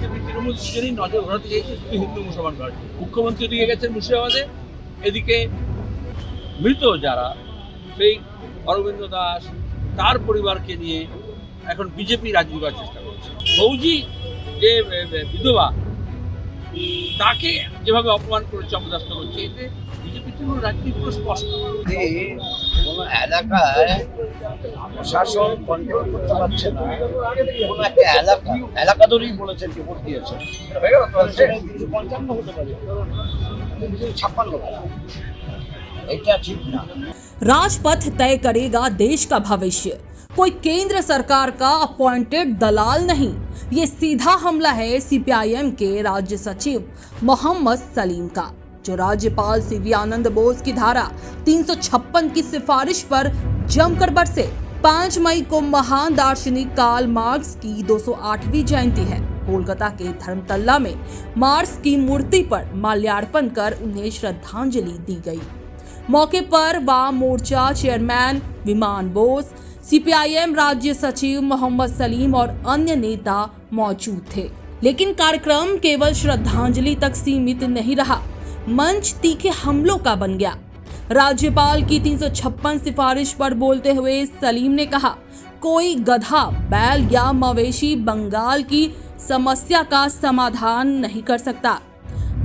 BJP Trinamool দুজনেই নজর ঘোরাতে চাইছে শুধু হিন্দু মুসলমান ঘাট। মুখ্যমন্ত্রী দিয়ে গেছেন মুর্শিদাবাদে, এদিকে মৃত যারা সেই অরবিন্দ দাস তার পরিবারকে নিয়ে এখন বিজেপি রাজনীতি করার চেষ্টা করছে। ফৌজি যে বিধবা তাকে যেভাবে অপমান করেছে, অপদস্থ করছে, এতে বিজেপি তৃণমূল রাজনীতি পুরো স্পষ্ট। কোনো এলাকায় প্রশাসন কন্ট্রোল করতে পারছে না, কোনো একটা এলাকা ধরেই বলেছেন কি ভোট দিয়েছে 355 হতে পারে, 356 এটা ঠিক না। राजपथ तय करेगा देश का भविष्य। कोई केंद्र सरकार का अपॉइंटेड दलाल नहीं। ये सीधा हमला है सीपीआईएम के राज्य सचिव मोहम्मद सलीम का, जो राज्यपाल सीवी आनंद बोस की धारा 356 की सिफारिश पर जमकर बरसे। 5 मई को महान दार्शनिक कार्ल मार्क्स की 208वीं जयंती है। कोलकाता के धर्मतल्ला में मार्क्स की मूर्ति पर माल्यार्पण कर उन्हें श्रद्धांजलि दी गई। मौके पर वाम मोर्चा चेयरमैन विमान बोस, सीपीआईएम राज्य सचिव मोहम्मद सलीम और अन्य नेता मौजूद थे। लेकिन कार्यक्रम केवल श्रद्धांजलि तक सीमित नहीं रहा, मंच तीखे हमलों का बन गया। राज्यपाल की 356 सिफारिश पर बोलते हुए सलीम ने कहा, कोई गधा, बैल या मवेशी बंगाल की समस्या का समाधान नहीं कर सकता।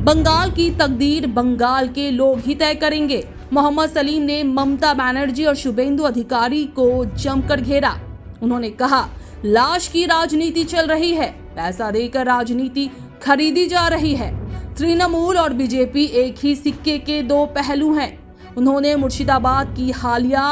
बंगाल की तकदीर बंगाल के लोग ही तय करेंगे। मोहम्मद सलीम ने ममता बनर्जी और शुभेंदु अधिकारी को जमकर घेरा। उन्होंने कहा, लाश की राजनीति चल रही है, पैसा देकर राजनीति खरीदी जा रही है। तृणमूल और बीजेपी एक ही सिक्के के दो पहलू हैं। उन्होंने मुर्शिदाबाद की हालिया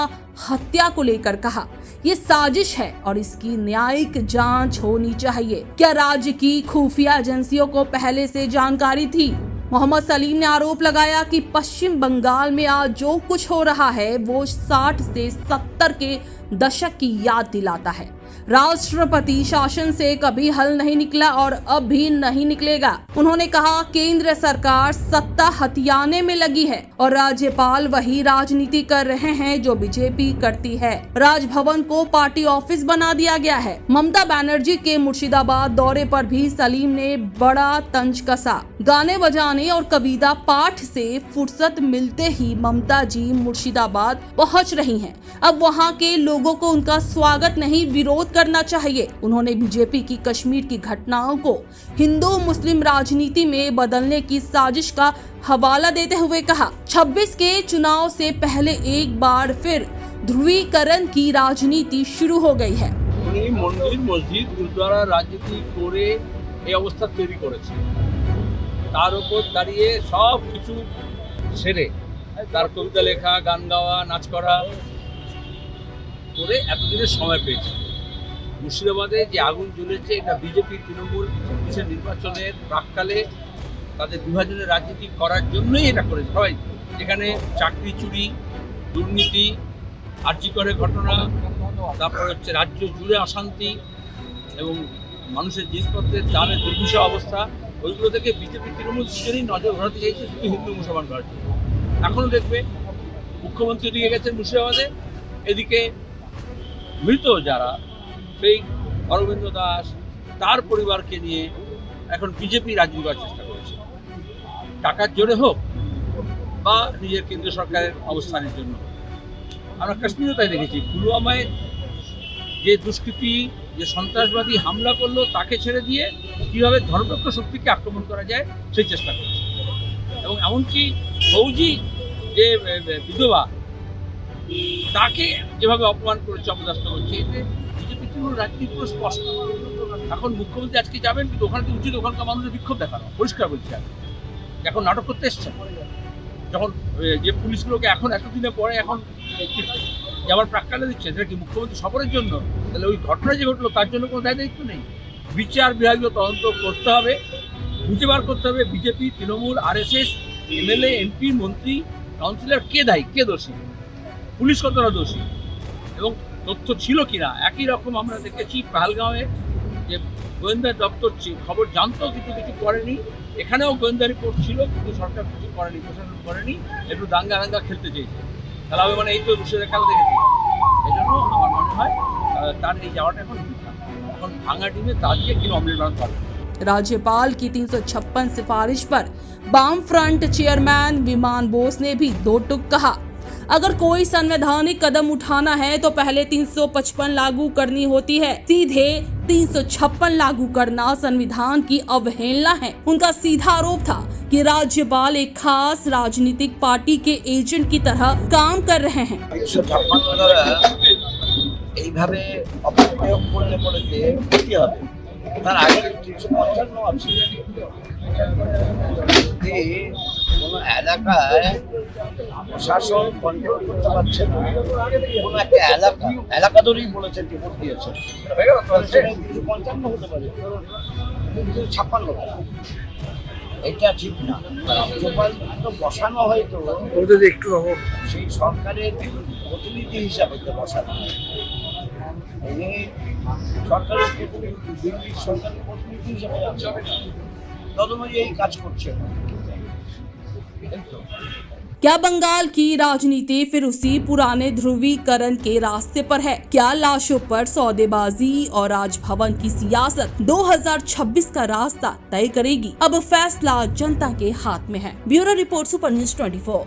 हत्या को लेकर कहा, ये साजिश है और इसकी न्यायिक जांच होनी चाहिए। क्या राज्य की खुफिया एजेंसियों को पहले से जानकारी थी? मोहम्मद सलीम ने आरोप लगाया कि पश्चिम बंगाल में आज जो कुछ हो रहा है वो 60 से 70 के दशक की याद दिलाता है। राष्ट्रपति शासन से कभी हल नहीं निकला और अब भी नहीं निकलेगा। उन्होंने कहा, केंद्र सरकार सत्ता हथियाने में लगी है और राज्यपाल वही राजनीति कर रहे हैं जो बीजेपी करती है। राजभवन को पार्टी ऑफिस बना दिया गया है। ममता बनर्जी के मुर्शिदाबाद दौरे पर भी सलीम ने बड़ा तंज कसा। गाने बजाने और कविता पाठ से फुर्सत मिलते ही ममता जी मुर्शिदाबाद पहुंच रही हैं। अब वहां के लोगों को उनका स्वागत नहीं, विरोध करना चाहिए। उन्होंने बीजेपी की कश्मीर की घटनाओं को हिंदू मुस्लिम राजनीति में बदलने की साजिश का हवाला देते हुए कहा, 26 के चुनाव से पहले एक बार फिर ध्रुवीकरण की राजनीति शुरू हो गई है। मंदिर मस्जिद गुरुद्वारा राजनीति করে এই অবস্থা তৈরি করেছে, তার উপর দাঁড়িয়ে সব কিছু ছেড়ে তার কবিতা লেখা, গান গাওয়া, নাচ করা করে এতদিনের সময় পেয়েছে। মুর্শিদাবাদে যে আগুন জ্বলেছে, এটা বিজেপি তৃণমূল নির্বাচনের প্রাককালে তাদের বিভাজনের রাজনীতি করার জন্যই এটা করেছে সবাই। যেখানে চাকরি চুরি, দুর্নীতি, আর্জিকরের ঘটনা, তারপর হচ্ছে রাজ্য জুড়ে অশান্তি এবং মানুষের জিনিসপত্রের দামের দুর্বিষহ অবস্থা, ওইগুলো থেকে বিজেপি তৃণমূল দুজনেই নজর ঘোরাতে চাইছে শুধু হিন্দু মুসলমান ঘাট। এখনও দেখবে মুখ্যমন্ত্রী দিয়ে গেছেন মুর্শিদাবাদে, এদিকে মৃত যারা সেই অরবিন্দ দাস তার পরিবারকে নিয়ে এখন বিজেপি রাজনীতি করার চেষ্টা করেছে, টাকার জোরে হোক বা নিজের কেন্দ্রীয় সরকারের অবস্থানের জন্য। আমরা কাশ্মীরেও তাই দেখেছি, পুলওয়ামায় যে দুষ্কৃতী, যে সন্ত্রাসবাদী হামলা করলো তাকে ছেড়ে দিয়ে কীভাবে ধর্মনিরপেক্ষ শক্তিকে আক্রমণ করা যায় সেই চেষ্টা করেছে। এবং এমনকি ফৌজি যে বিধবা তাকে যেভাবে অপমান করেছে, অপদস্থ করছে, এতে বিজেপি তৃণমূল রাজনীতি পুরো স্পষ্ট। এখন মুখ্যমন্ত্রী আজকে যাবেন, কিন্তু ওখানে উচিত ওখানকার মানুষের বিক্ষোভ দেখানো, পরিষ্কার বলছি। এখন নাটক করতে এসছেন, যখন যে পুলিশগুলোকে এখন এতদিনের পরে এখন যাবার প্রাক্কালে দিচ্ছে, সেটা কি মুখ্যমন্ত্রী সফরের জন্য? তাহলে ওই ঘটনা যে ঘটলো তার জন্য কোনো দায়িত্ব নেই। বিচার বিভাগীয় তদন্ত করতে হবে, খুঁজে বার করতে হবে BJP, Trinamool, RSS, MLA, MP, মন্ত্রী, কাউন্সিলর কে দায়ী, কে দোষী, পুলিশ কতটা দোষী এবং তথ্য ছিল কিনা। একই রকম আমরা দেখেছি পাহালগাঁওয়ে যে গোয়েন্দা দপ্তর খবর জানতো কিন্তু কিছু করেনি, এখানেও গোয়েন্দা রিপোর্ট ছিল কিন্তু সরকার কিছু করেনি, প্রশাসন করেনি, একটু দাঙ্গা খেলতে চেয়েছে। তাহলে হবে মানে এই তো রুশের খেলা দেখেছি। এই জন্য আমার মনে হয় তার এই যাওয়াটা এখন বৃথা। এখন ভাঙা ডিমে তা দিয়ে কিনে অমলেট বানাতে পারবে। राज्यपाल की 356 सिफारिश पर वाम फ्रंट चेयरमैन विमान बोस ने भी दो टूक कहा। अगर कोई संवैधानिक कदम उठाना है तो पहले 355 लागू करनी होती है, सीधे 356 लागू करना संविधान की अवहेलना है। उनका सीधा आरोप था कि राज्यपाल एक खास राजनीतिक पार्टी के एजेंट की तरह काम कर रहे हैं। 356 এইভাবে অপপ্রয়োগ করলে পরে যে ক্ষতি হবে তার আগে 355 আছে। যদি কোনো এলাকায় প্রশাসন কন্ট্রোল করতে পারছে না, কোনো একটা এলাকা ধরেই বলেছেন রিপোর্ট দিয়েছেন, 355 হতে পারে, 356 হবে। এটা ঠিক না। রাজ্যপাল তো বসানো হয়তো একটু সেই সরকারের প্রতিনিধি হিসাবে তো বসানো হয়। উনি সরকারের প্রতিনিধি, দিল্লির সরকারের প্রতিনিধি হিসাবে আছেন, তদনুযায়ী কাজ করছেন। এই তো क्या बंगाल की राजनीति फिर उसी पुराने ध्रुवीकरण के रास्ते पर है? क्या लाशों पर सौदेबाजी और राजभवन की सियासत 2026 का रास्ता तय करेगी? अब फैसला जनता के हाथ में है। Bureau report, super news 24।